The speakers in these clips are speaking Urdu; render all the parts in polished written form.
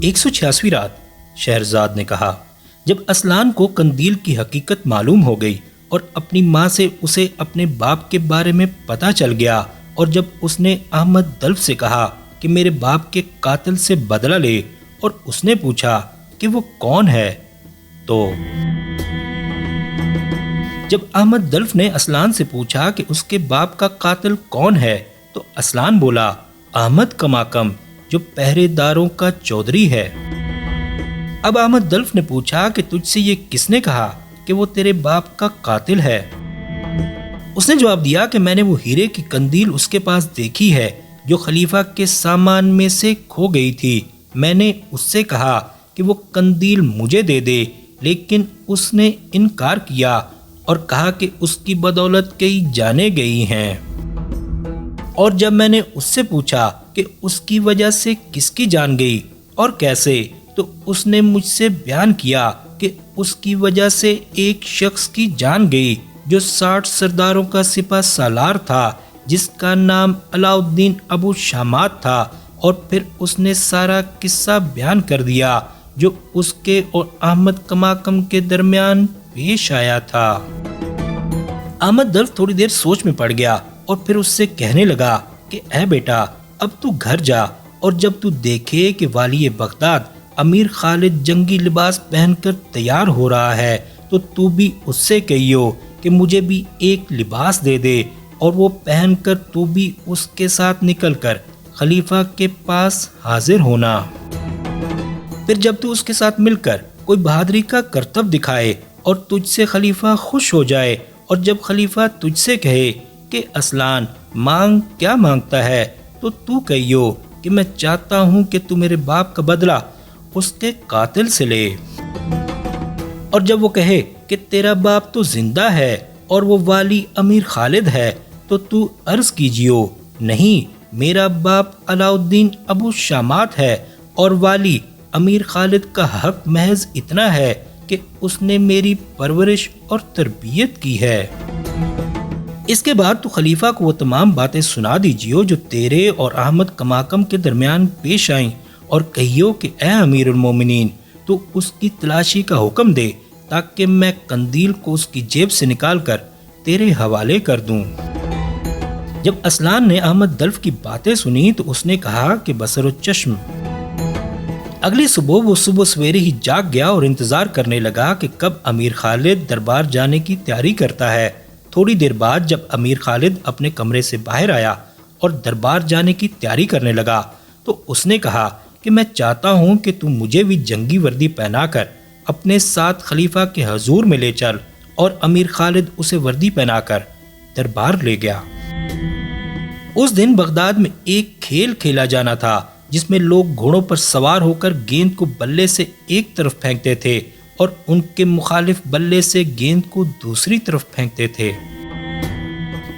186ویں رات۔ شہرزاد نے کہا، جب اسلان کو قندیل کی حقیقت معلوم ہو گئی اور اپنی ماں سے اسے اپنے باپ کے بارے میں پتہ چل گیا، اور جب اس نے احمد دلف سے کہا کہ میرے باپ کے قاتل سے بدلہ لے، اور اس نے پوچھا کہ وہ کون ہے، تو جب احمد دلف نے اسلان سے پوچھا کہ اس کے باپ کا قاتل کون ہے، تو اسلان بولا، احمد کماکم، جو پہرے داروں کا چودھری ہے۔ اب احمد دلف نے پوچھا کہ تجھ سے یہ کس نے کہا کہ وہ تیرے باپ کا قاتل ہے؟ اس نے جواب دیا کہ میں نے وہ ہیرے کی قندیل اس کے پاس دیکھی ہے جو خلیفہ کے سامان میں سے کھو گئی تھی۔ میں نے اس سے کہا کہ وہ قندیل مجھے دے دے، لیکن اس نے انکار کیا اور کہا کہ اس کی بدولت کئی جانیں گئی ہیں۔ اور جب میں نے اس سے پوچھا کہ اس کی وجہ سے کس کی جان گئی اور کیسے، تو اس نے مجھ سے بیان کیا کہ اس کی وجہ سے ایک شخص کی جان گئی جو 60 سرداروں کا سپہ سالار تھا، جس کا نام علاء الدین ابو شامات تھا، اور پھر اس نے سارا قصہ بیان کر دیا جو اس کے اور احمد کماکم کے درمیان پیش آیا تھا۔ احمد دلف تھوڑی دیر سوچ میں پڑ گیا اور پھر اس سے کہنے لگا کہ اے بیٹا، اب تو گھر جا، اور جب تو دیکھے کہ والی بغداد امیر خالد جنگی لباس پہن کر تیار ہو رہا ہے، تو بھی اس سے کہیو کہ مجھے بھی ایک لباس دے دے، اور وہ پہن کر تو بھی اس کے ساتھ نکل کر خلیفہ کے پاس حاضر ہونا۔ پھر جب تو اس کے ساتھ مل کر کوئی بہادری کا کرتب دکھائے اور تجھ سے خلیفہ خوش ہو جائے، اور جب خلیفہ تجھ سے کہے کہ اسلان مانگ کیا مانگتا ہے، تو کہیو کہ میں چاہتا ہوں کہ تو میرے باپ کا بدلہ اس کے قاتل سے لے۔ اور جب وہ کہے کہ تیرا باپ تو زندہ ہے اور وہ والی امیر خالد ہے، تو عرض کیجیو، نہیں، میرا باپ علاء الدین ابو شامات ہے، اور والی امیر خالد کا حق محض اتنا ہے کہ اس نے میری پرورش اور تربیت کی ہے۔ اس کے بعد تو خلیفہ کو وہ تمام باتیں سنا دیجیو جو تیرے اور احمد کماکم کے درمیان پیش آئیں، اور کہیو کہ اے امیر المومنین، تو اس کی تلاشی کا حکم دے تاکہ میں قندیل کو اس کی جیب سے نکال کر تیرے حوالے کر دوں۔ جب اسلان نے احمد دلف کی باتیں سنی تو اس نے کہا کہ بصر و چشم۔ اگلی صبح وہ صبح سویرے ہی جاگ گیا اور انتظار کرنے لگا کہ کب امیر خالد دربار جانے کی تیاری کرتا ہے۔ تھوڑی دیر بعد جب امیر خالد اپنے کمرے سے باہر آیا اور دربار جانے کی تیاری کرنے لگا، تو اس نے کہا کہ میں چاہتا ہوں کہ تم مجھے بھی جنگی وردی پہنا کر اپنے ساتھ خلیفہ کے حضور میں لے چل، اور امیر خالد اسے وردی پہنا کر دربار لے گیا۔ اس دن بغداد میں ایک کھیل کھیلا جانا تھا جس میں لوگ گھوڑوں پر سوار ہو کر گیند کو بلے سے ایک طرف پھینکتے تھے اور ان کے مخالف بلے سے گیند کو دوسری طرف پھینکتے تھے۔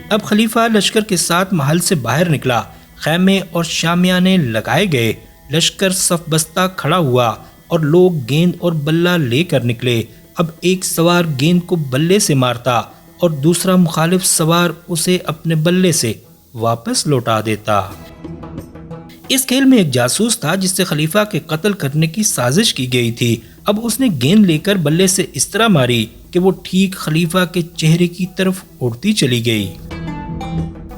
اب خلیفہ لشکر کے ساتھ محل سے باہر نکلا، خیمے اور شامیانے لگائے گئے، لشکر صف بستہ کھڑا ہوا اور لوگ گیند اور بلہ لے کر نکلے۔ اب ایک سوار گیند کو بلے سے مارتا اور دوسرا مخالف سوار اسے اپنے بلے سے واپس لوٹا دیتا۔ اس کھیل میں ایک جاسوس تھا جس سے خلیفہ کے قتل کرنے کی سازش کی گئی تھی۔ اب اس نے گیند لے کر بلے سے اس طرح ماری کہ وہ ٹھیک خلیفہ کے چہرے کی طرف اڑتی چلی گئی۔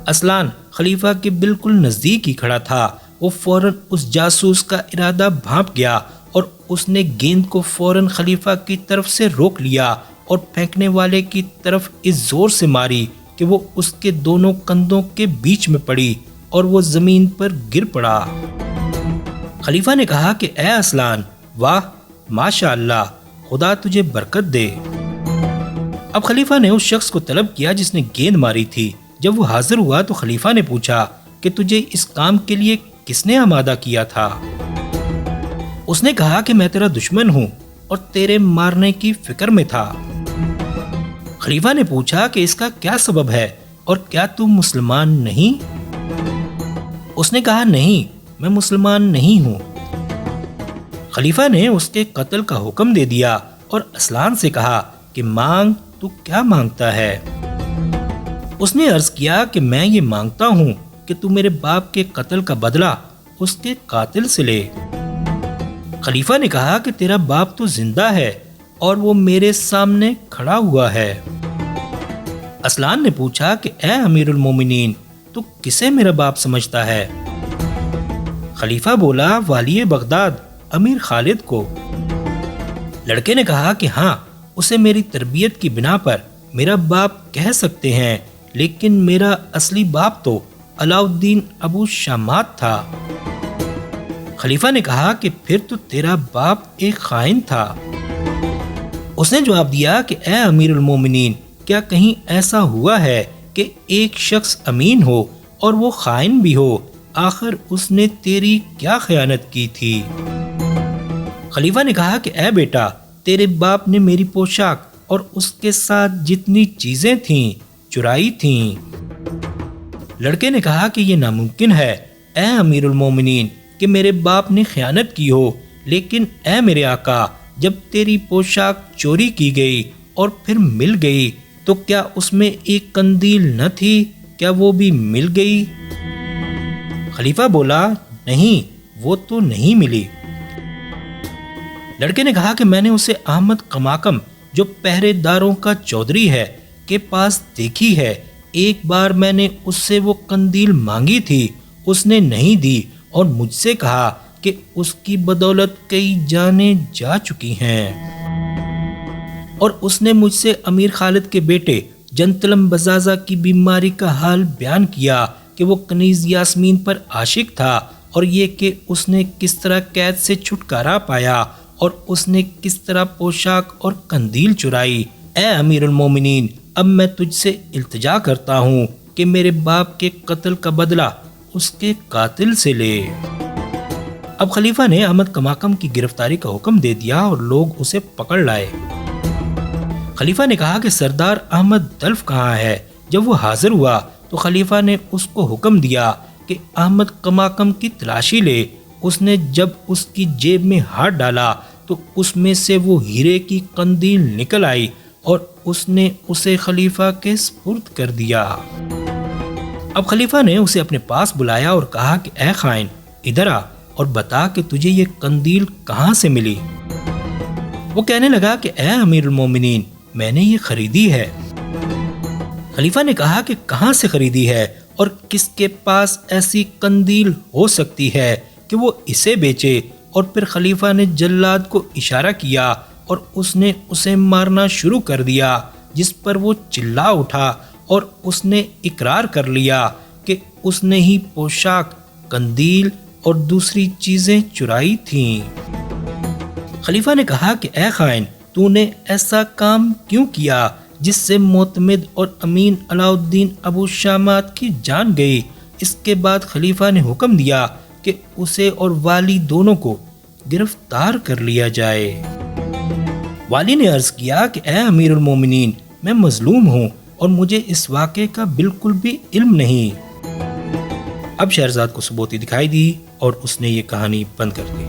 اسلان خلیفہ کے بالکل نزدیک ہی کھڑا تھا۔ وہ فوراً اس جاسوس کا ارادہ بھانپ گیا اور اس نے گیند کو فوراً خلیفہ کی طرف سے روک لیا اور پھینکنے والے کی طرف اس زور سے ماری کہ وہ اس کے دونوں کندھوں کے بیچ میں پڑی اور وہ زمین پر گر پڑا۔ خلیفہ نے کہا کہ اے اسلان، واہ، ماشاء اللہ، خدا تجھے برکت دے۔ اب خلیفہ نے اس شخص کو طلب کیا جس نے گیند ماری تھی۔ جب وہ حاضر ہوا تو خلیفہ نے پوچھا کہ تجھے اس کام کے لیے کس نے آمادہ کیا تھا؟ اس نے کہا کہ میں تیرا دشمن ہوں اور تیرے مارنے کی فکر میں تھا۔ خلیفہ نے پوچھا کہ اس کا کیا سبب ہے اور کیا تم مسلمان نہیں؟ اس نے کہا نہیں، میں مسلمان نہیں ہوں۔ خلیفہ نے اس کے قتل کا حکم دے دیا اور اسلان سے کہا کہ مانگ، تو کیا مانگتا ہے؟ اس نے عرض کیا کہ میں یہ مانگتا ہوں کہ تو میرے باپ کے قتل کا بدلہ اس کے قاتل سے لے۔ خلیفہ نے کہا کہ تیرا باپ تو زندہ ہے اور وہ میرے سامنے کھڑا ہوا ہے۔ اسلان نے پوچھا کہ اے امیر المومنین، تو کسے میرا باپ سمجھتا ہے؟ خلیفہ بولا، والی بغداد امیر خالد کو۔ لڑکے نے کہا کہ ہاں، اسے میری تربیت کی بنا پر میرا باپ کہہ سکتے ہیں، لیکن میرا اصلی باپ تو علاء الدین ابو شامات تھا۔ خلیفہ نے کہا کہ پھر تو تیرا باپ ایک خائن تھا۔ اس نے جواب دیا کہ اے امیر المومنین، کیا کہیں ایسا ہوا ہے کہ ایک شخص امین ہو اور وہ خائن بھی ہو؟ آخر اس نے تیری کیا خیانت کی تھی؟ خلیفہ نے کہا کہ اے بیٹا، تیرے باپ نے میری پوشاک اور اس کے ساتھ جتنی چیزیں تھیں چرائی تھیں۔ لڑکے نے کہا کہ یہ ناممکن ہے اے امیر المومنین کہ میرے باپ نے خیانت کی ہو، لیکن اے میرے آقا، جب تیری پوشاک چوری کی گئی اور پھر مل گئی تو کیا اس میں ایک قندیل نہ تھی؟ کیا وہ بھی مل گئی؟ خلیفہ بولا، نہیں، وہ تو نہیں ملی۔ لڑکے نے کہا کہ میں نے اسے احمد کماکم، جو پہرے داروں کا چودھری ہے، کے پاس دیکھی ہے۔ ایک بار میں نے اس سے وہ قندیل مانگی تھی، اس نے نہیں دی اور مجھ سے کہا کہ اس کی بدولت کئی جانیں جا چکی ہیں، اور اس نے مجھ سے امیر خالد کے بیٹے جنتلم بزازہ کی بیماری کا حال بیان کیا کہ وہ کنیز یاسمین پر عاشق تھا، اور یہ کہ اس نے کس طرح قید سے چھٹکارا پایا اور اس نے کس طرح پوشاک اور قندیل چرائی۔ اے امیر المومنین، اب میں تجھ سے التجا کرتا ہوں کہ میرے باپ کے قتل کا بدلہ اس کے قاتل سے لے۔ اب خلیفہ نے احمد کماکم کی گرفتاری کا حکم دے دیا اور لوگ اسے پکڑ لائے۔ خلیفہ نے کہا کہ سردار احمد دلف کہاں ہے؟ جب وہ حاضر ہوا تو خلیفہ نے اس کو حکم دیا کہ احمد کماکم کی تلاشی لے۔ اس نے جب اس کی جیب میں ہاتھ ڈالا تو اس میں سے وہ ہیرے کی قندیل نکل آئی اور اس نے اسے خلیفہ کے سپرد کر دیا۔ اب خلیفہ نے اسے اپنے پاس بلایا اور کہا کہ اے خائن، ادھر آ اور بتا کہ تجھے یہ قندیل کہاں سے ملی؟ وہ کہنے لگا کہ اے امیر المومنین، میں نے یہ خریدی ہے۔ خلیفہ نے کہا کہ کہاں سے خریدی ہے اور کس کے پاس ایسی قندیل ہو سکتی ہے کہ وہ اسے بیچے؟ اور پھر خلیفہ نے جلاد کو اشارہ کیا اور اس نے اسے مارنا شروع کر دیا، جس پر وہ چلا اٹھا اور اس نے اقرار کر لیا کہ اس نے ہی پوشاک، قندیل اور دوسری چیزیں چرائی تھیں۔ خلیفہ نے کہا کہ اے خائن، تو نے ایسا کام کیوں کیا جس سے معتمد اور امین علاء الدین ابو شامات کی جان گئی؟ اس کے بعد خلیفہ نے حکم دیا کہ اسے اور والی دونوں کو گرفتار کر لیا جائے۔ والی نے عرض کیا کہ اے امیر المومنین، میں مظلوم ہوں اور مجھے اس واقعے کا بالکل بھی علم نہیں۔ اب شہرزاد کو ثبوتی دکھائی دی اور اس نے یہ کہانی بند کر دی۔